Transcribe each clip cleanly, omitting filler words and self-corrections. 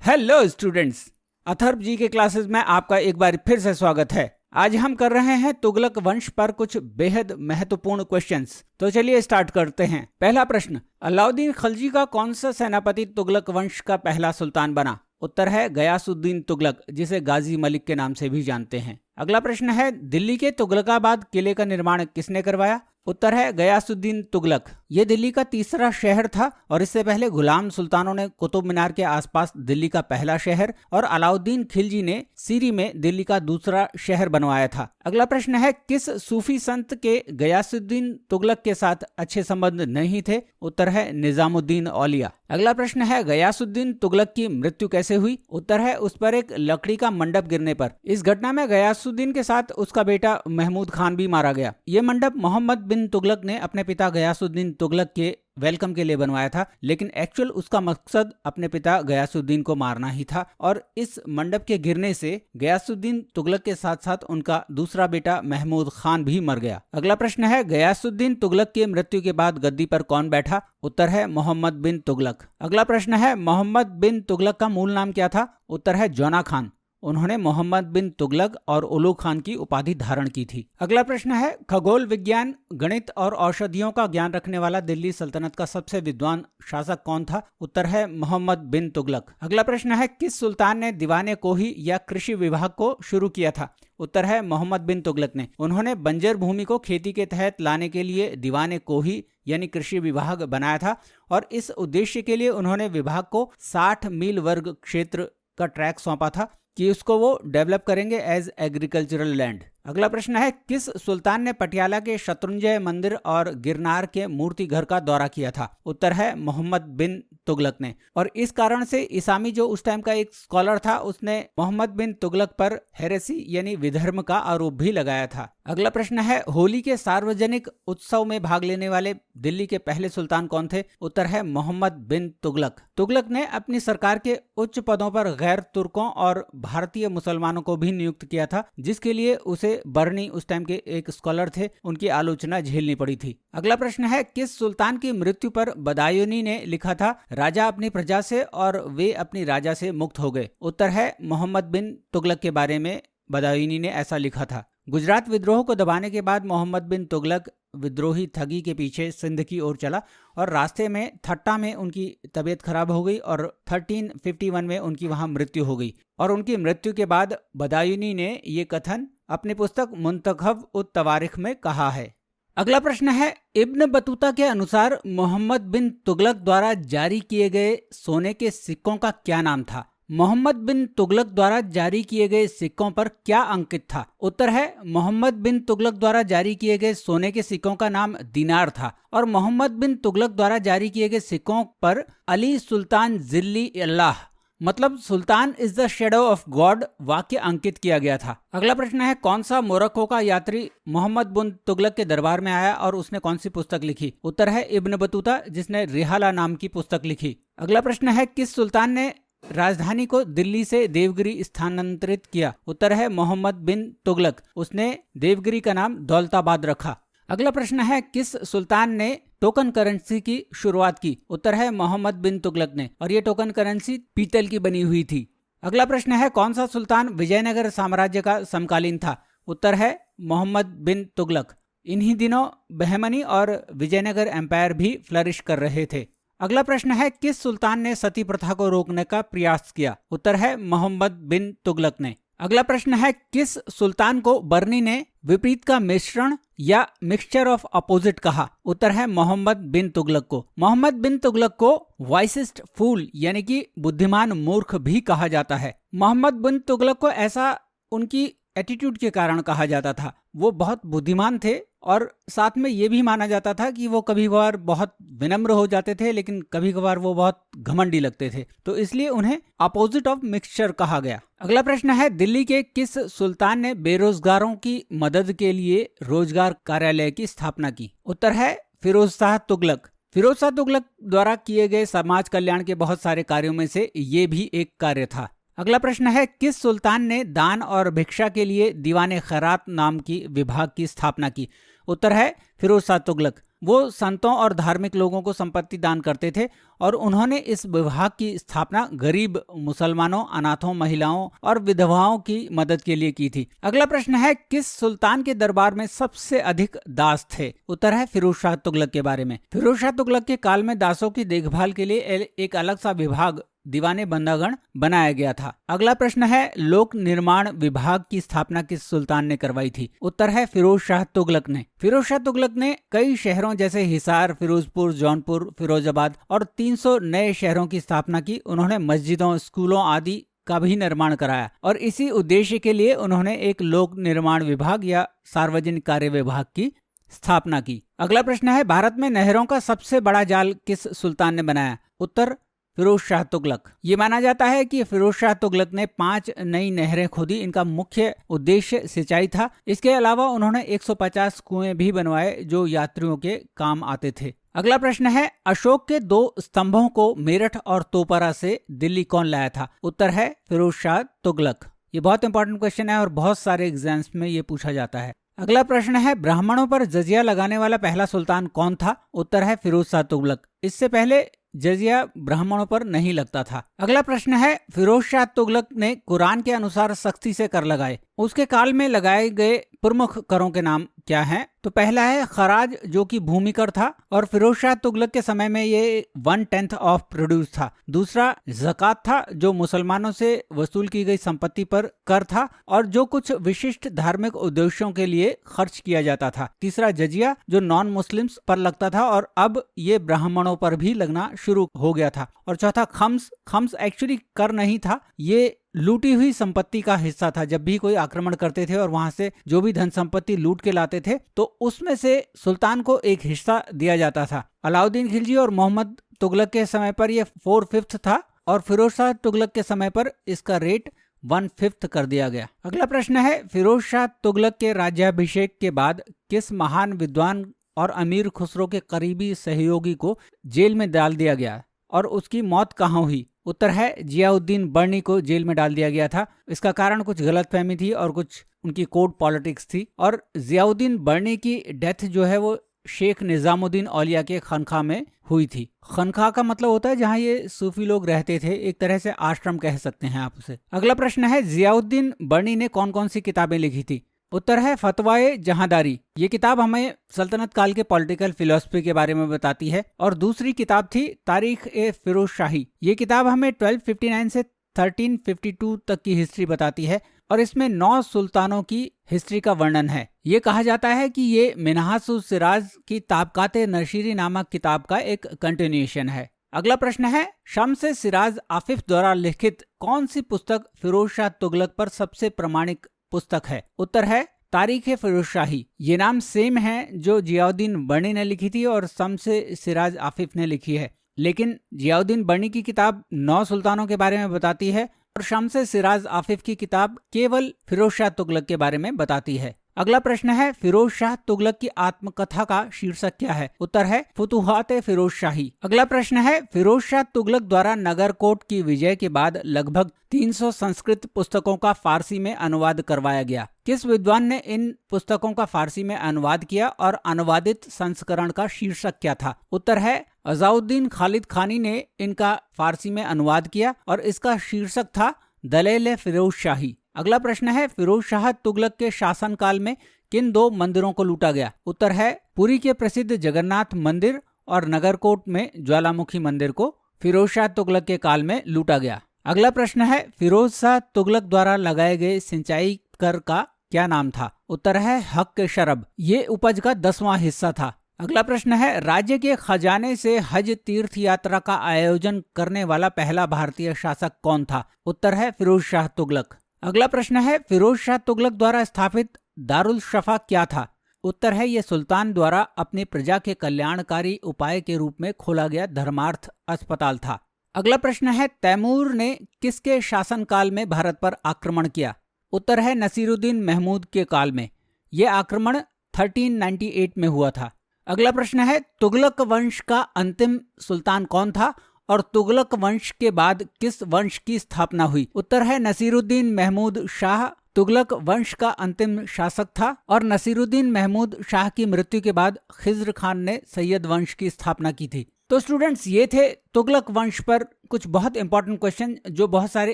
Hello students, Atharva जी के classes में आपका एक बार फिर से स्वागत है। आज हम कर रहे हैं तुगलक वंश पर कुछ बेहद महत्वपूर्ण क्वेश्चंस। तो चलिए स्टार्ट करते हैं। पहला प्रश्न, अलाउद्दीन खिलजी का कौन सा सेनापति तुगलक वंश का पहला सुल्तान बना? उत्तर है गयासुद्दीन तुगलक, जिसे गाजी मलिक के नाम से भी जानते हैं। अगला प्रश्न है, दिल्ली के तुगलकाबाद किले का निर्माण किसने करवाया? उत्तर है गयासुद्दीन तुगलक। ये दिल्ली का तीसरा शहर था और इससे पहले गुलाम सुल्तानों ने कुतुब मीनार के आसपास दिल्ली का पहला शहर और अलाउद्दीन खिलजी ने सीरी में दिल्ली का दूसरा शहर बनवाया था। अगला प्रश्न है, किस सूफी संत के गयासुद्दीन तुगलक के साथ अच्छे संबंध नहीं थे? उत्तर है निजामुद्दीन औलिया। अगला प्रश्न है, गयासुद्दीन तुगलक की मृत्यु कैसे हुई? उत्तर है उस पर एक लकड़ी का मंडप गिरने पर। इस घटना में गयासुद्दीन के साथ उसका बेटा महमूद खान भी मारा गया। ये मंडप मोहम्मद बिन तुगलक ने अपने पिता गयासुद्दीन तुगलक के वेलकम के लिए बनवाया था, लेकिन एक्चुअल उसका मकसद अपने पिता गयासुद्दीन को मारना ही था और इस मंडप के गिरने से गयासुद्दीन तुगलक के साथ साथ उनका दूसरा बेटा महमूद खान भी मर गया। अगला प्रश्न है, गयासुद्दीन तुगलक की मृत्यु के बाद गद्दी पर कौन बैठा? उत्तर है मोहम्मद बिन तुगलक। अगला प्रश्न है, मोहम्मद बिन तुगलक का मूल नाम क्या था? उत्तर है जौना खान। उन्होंने मोहम्मद बिन तुगलक और उलू खान की उपाधि धारण की थी। अगला प्रश्न है, खगोल विज्ञान, गणित और औषधियों का ज्ञान रखने वाला दिल्ली सल्तनत का सबसे विद्वान शासक कौन था? उत्तर है मोहम्मद बिन तुगलक। अगला प्रश्न है, किस सुल्तान ने दीवाने कोही या कृषि विभाग को शुरू किया था? उत्तर है मोहम्मद बिन तुगलक ने। उन्होंने बंजर भूमि को खेती के तहत लाने के लिए दीवाने कोही यानी कृषि विभाग बनाया था और इस उद्देश्य के लिए उन्होंने विभाग को 60 मील वर्ग क्षेत्र का ट्रैक सौंपा था कि उसको वो डेवलप करेंगे एज एग्रीकल्चरल लैंड। अगला प्रश्न है, किस सुल्तान ने पटियाला के शत्रुंजय मंदिर और गिरनार के मूर्ति घर का दौरा किया था? उत्तर है मोहम्मद बिन तुगलक ने। और इस कारण से इसामी जो उस टाइम का एक स्कॉलर था, उसने मोहम्मद बिन तुगलक पर हेरेसी यानी विधर्म का आरोप भी लगाया था। अगला प्रश्न है, होली के सार्वजनिक उत्सव में भाग लेने वाले दिल्ली के पहले सुल्तान कौन थे? उत्तर है मोहम्मद बिन तुगलक। तुगलक ने अपनी सरकार के उच्च पदों पर गैर तुर्कों और भारतीय मुसलमानों को भी नियुक्त किया था, जिसके लिए उसे बर्नी, उस टाइम के एक स्कॉलर थे, उनकी आलोचना झेलनी पड़ी थी। अगला प्रश्न है, किस सुल्तान की मृत्यु पर बदायूनी ने लिखा था, राजा अपनी प्रजा से और वे अपनी राजा से मुक्त हो गए? उत्तर है मोहम्मद बिन तुगलक के बारे में बदायूनी ने ऐसा लिखा था। गुजरात विद्रोह को दबाने के बाद मोहम्मद बिन तुगलक विद्रोही ठगी के पीछे सिंध की ओर चला और रास्ते में थट्टा में उनकी तबीयत खराब हो गई और 1351 में उनकी वहां मृत्यु हो गई। और उनकी मृत्यु के बाद बदायूनी ने ये कथन अपनी पुस्तक मुंतखब उत तवारिख में कहा है। अगला प्रश्न है, इब्न बतूता के अनुसार मोहम्मद बिन तुगलक द्वारा जारी किए गए सोने के सिक्कों का क्या नाम था? मोहम्मद बिन तुगलक द्वारा जारी किए गए सिक्कों पर क्या अंकित था? उत्तर है मोहम्मद बिन तुगलक द्वारा जारी किए गए सोने के सिक्कों का नाम दीनार था और मोहम्मद बिन तुगलक द्वारा जारी किए गए सिक्कों पर अली सुल्तान जिल्ली अल्लाह मतलब सुल्तान is the shadow of God वाक्य अंकित किया गया था। अगला प्रश्न है, कौन सा मोरक्को का यात्री मोहम्मद बिन तुगलक के दरबार में आया और उसने कौन सी पुस्तक लिखी? उत्तर है इब्न बतूता, जिसने रिहाला नाम की पुस्तक लिखी। अगला प्रश्न है, किस सुल्तान ने राजधानी को दिल्ली से देवगिरी स्थानांतरित किया? उत्तर है मोहम्मद बिन तुगलक, उसने देवगिरी का नाम दौलताबाद रखा। अगला प्रश्न है, किस सुल्तान ने टोकन करेंसी की शुरुआत की? उत्तर है मोहम्मद बिन तुगलक ने और ये टोकन करेंसी पीतल की बनी हुई थी। अगला प्रश्न है, कौन सा सुल्तान विजयनगर साम्राज्य का समकालीन था? उत्तर है मोहम्मद बिन तुगलक। इन्हीं दिनों बहमनी और विजयनगर एम्पायर भी फ्लरिश कर रहे थे। अगला प्रश्न है, किस सुल्तान ने सती प्रथा को रोकने का प्रयास किया? उत्तर है मोहम्मद बिन तुगलक ने। अगला प्रश्न है, किस सुल्तान को बर्नी ने विपरीत का मिश्रण या मिक्सचर ऑफ अपोजिट कहा? उत्तर है मोहम्मद बिन तुगलक को। मोहम्मद बिन तुगलक को वाइसेस्ट फूल यानी कि बुद्धिमान मूर्ख भी कहा जाता है। मोहम्मद बिन तुगलक को ऐसा उनकी एटीट्यूड के कारण कहा जाता था। वो बहुत बुद्धिमान थे और साथ में ये भी माना जाता था कि वो कभी कभार बहुत विनम्र हो जाते थे, लेकिन कभी कभार वो बहुत घमंडी लगते थे, तो इसलिए उन्हें अपोजिट ऑफ मिक्सचर कहा गया। अगला प्रश्न है, दिल्ली के किस सुल्तान ने बेरोजगारों की मदद के लिए रोजगार कार्यालय की स्थापना की? उत्तर है फिरोज शाह तुगलक। फिरोज शाह तुगलक द्वारा किए गए समाज कल्याण के बहुत सारे कार्यों में से ये भी एक कार्य था। अगला प्रश्न है, किस सुल्तान ने दान और भिक्षा के लिए दीवाने खैरात नाम की विभाग की स्थापना की? उत्तर है फिरोज शाह तुगलक। वो संतों और धार्मिक लोगों को संपत्ति दान करते थे और उन्होंने इस विभाग की स्थापना गरीब मुसलमानों, अनाथों, महिलाओं और विधवाओं की मदद के लिए की थी। अगला प्रश्न है, किस सुल्तान के दरबार में सबसे अधिक दास थे? उत्तर है फिरोज शाह तुगलक के बारे में। फिरोज शाह तुगलक के काल में दासों की देखभाल के लिए एक अलग सा विभाग दीवाने बंदागण बनाया गया था। अगला प्रश्न है, लोक निर्माण विभाग की स्थापना किस सुल्तान ने करवाई थी? उत्तर है फिरोज शाह तुगलक ने। फिरोज शाह तुगलक ने कई शहरों जैसे हिसार, फिरोजपुर, जौनपुर, फिरोजाबाद और 300 नए शहरों की स्थापना की। उन्होंने मस्जिदों, स्कूलों आदि का भी निर्माण कराया और इसी उद्देश्य के लिए उन्होंने एक लोक निर्माण विभाग या सार्वजनिक कार्य विभाग की स्थापना की। अगला प्रश्न है, भारत में नहरों का सबसे बड़ा जाल किस सुल्तान ने बनाया? उत्तर फिरोज शाह तुगलक। ये माना जाता है कि फिरोज शाह तुगलक ने 5 नई नहरें खोदी। इनका मुख्य उद्देश्य सिंचाई था। इसके अलावा उन्होंने 150 कुएं भी बनवाए जो यात्रियों के काम आते थे। अगला प्रश्न है, अशोक के 2 स्तंभों को मेरठ और तोपरा से दिल्ली कौन लाया था? उत्तर है फिरोज शाह तुगलक। ये बहुत इंपॉर्टेंट क्वेश्चन है और बहुत सारे एग्जाम्स में ये पूछा जाता है। अगला प्रश्न है, ब्राह्मणों पर जजिया लगाने वाला पहला सुल्तान कौन था? उत्तर है फिरोज शाह तुगलक। इससे पहले जजिया ब्राह्मणों पर नहीं लगता था। अगला प्रश्न है, फिरोज शाह तुगलक ने कुरान के अनुसार सख्ती से कर लगाए। उसके काल में लगाए गए प्रमुख करों के नाम क्या हैं? तो पहला है खराज, जो कि भूमि कर था और फिरोज शाह तुगलक के समय में ये 1/10 ऑफ प्रोड्यूस था। दूसरा ज़कात था, जो मुसलमानों से वसूल की गई संपत्ति पर कर था और जो कुछ विशिष्ट धार्मिक उद्देश्यों के लिए खर्च किया जाता था। तीसरा जजिया, जो नॉन मुस्लिम्स पर लगता था और अब ये ब्राह्मणों पर भी लगना शुरू हो गया था। और चौथा खम्स एक्चुअली कर नहीं था, ये लूटी हुई संपत्ति का हिस्सा था। जब भी कोई आक्रमण करते थे और वहां से जो भी धन संपत्ति लूट के लाते थे तो उसमें से सुल्तान को एक हिस्सा दिया जाता था। अलाउद्दीन खिलजी और मोहम्मद तुगलक के समय पर यह 4/5 था और फिरोज शाह तुगलक के समय पर इसका रेट 1/5 कर दिया गया। अगला प्रश्न है, फिरोज शाह तुगलक के राज्याभिषेक के बाद किस महान विद्वान और अमीर खुसरो के करीबी सहयोगी को जेल में डाल दिया गया और उसकी मौत कहाँ हुई? उत्तर है जियाउद्दीन बर्नी को जेल में डाल दिया गया था। इसका कारण कुछ गलतफहमी थी और कुछ उनकी कोर्ट पॉलिटिक्स थी। और जियाउद्दीन बर्नी की डेथ जो है वो शेख निजामुद्दीन औलिया के खनखा में हुई थी। खनखा का मतलब होता है जहाँ ये सूफी लोग रहते थे, एक तरह से आश्रम कह सकते हैं आप उसे। अगला प्रश्न है, जियाउद्दीन बर्नी ने कौन कौन सी किताबें लिखी थी? उत्तर है फतवाए जहांदारी। ये किताब हमें सल्तनत काल के पॉलिटिकल फिलॉसफी के बारे में बताती है। और दूसरी किताब थी तारीख ए फिरोज शाही। ये किताब हमें 1259 से 1352 तक की हिस्ट्री बताती है और इसमें 9 सुल्तानों की हिस्ट्री का वर्णन है। ये कहा जाता है कि ये मिन्हाजुस सिराज की ताबकाते नशीरी नामक किताब का एक कंटिन्यूएशन है। अगला प्रश्न है, शम्स सिराज आफिफ द्वारा लिखित कौन सी पुस्तक फिरोज शाह तुगलक पर सबसे प्रमाणिक पुस्तक है? उत्तर है तारीख फिरोज शाही। ये नाम सेम है जो जियाउद्दीन बर्नी ने लिखी थी और शम्स सिराज आफिफ ने लिखी है, लेकिन जियाउद्दीन बर्नी की किताब 9 सुल्तानों के बारे में बताती है और शम्स सिराज आफिफ की किताब केवल फिरोज शाह तुगलक के बारे में बताती है। अगला प्रश्न है, फिरोज शाह तुगलक की आत्मकथा का शीर्षक क्या है? उत्तर है फुतुहात फिरोज शाही। अगला प्रश्न है, फिरोज शाह तुगलक द्वारा नगरकोट की विजय के बाद लगभग 300 संस्कृत पुस्तकों का फारसी में अनुवाद करवाया गया। किस विद्वान ने इन पुस्तकों का फारसी में अनुवाद किया और अनुवादित संस्करण का शीर्षक क्या था? उत्तर है अज़ाउद्दीन खालिद खानी ने इनका फारसी में अनुवाद किया और इसका शीर्षक था दलेल फिरोज शाही। अगला प्रश्न है, फिरोज शाह तुगलक के शासनकाल में किन 2 मंदिरों को लूटा गया? उत्तर है पुरी के प्रसिद्ध जगन्नाथ मंदिर और नगरकोट में ज्वालामुखी मंदिर को फिरोज शाह तुगलक के काल में लूटा गया। अगला प्रश्न है, फिरोज शाह तुगलक द्वारा लगाए गए सिंचाई कर का क्या नाम था? उत्तर है हक शरब। ये उपज का 10वां हिस्सा था। अगला प्रश्न है, राज्य के खजाने से हज तीर्थ यात्रा का आयोजन करने वाला पहला भारतीय शासक कौन था? उत्तर है फिरोज शाह तुगलक। अगला प्रश्न है, फिरोज शाह तुगलक द्वारा स्थापित दारुल शफा क्या था? उत्तर है यह सुल्तान द्वारा अपनी प्रजा के कल्याणकारी उपाय के रूप में खोला गया धर्मार्थ अस्पताल था। अगला प्रश्न है, तैमूर ने किसके शासनकाल में भारत पर आक्रमण किया? उत्तर है नसीरुद्दीन महमूद के काल में। यह आक्रमण 1398 में हुआ था। अगला प्रश्न है, तुगलक वंश का अंतिम सुल्तान कौन था और तुगलक वंश के बाद किस वंश की स्थापना हुई? उत्तर है नसीरुद्दीन महमूद शाह तुगलक वंश का अंतिम शासक था और नसीरुद्दीन महमूद शाह की मृत्यु के बाद खिज्र खान ने सैयद वंश की स्थापना की थी। तो स्टूडेंट्स, ये थे तुगलक वंश पर कुछ बहुत इंपॉर्टेंट क्वेश्चन जो बहुत सारे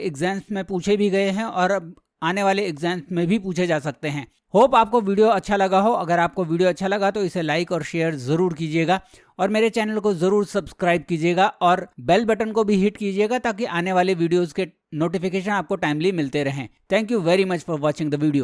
एग्जाम्स में पूछे भी गए हैं और अब आने वाले एग्जाम्स में भी पूछे जा सकते हैं। होप आपको वीडियो अच्छा लगा हो। अगर आपको वीडियो अच्छा लगा तो इसे लाइक और शेयर ज़रूर कीजिएगा और मेरे चैनल को ज़रूर सब्सक्राइब कीजिएगा और बेल बटन को भी हिट कीजिएगा ताकि आने वाले वीडियोज़ के नोटिफिकेशन आपको टाइमली मिलते रहें। Thank you very much for watching the video.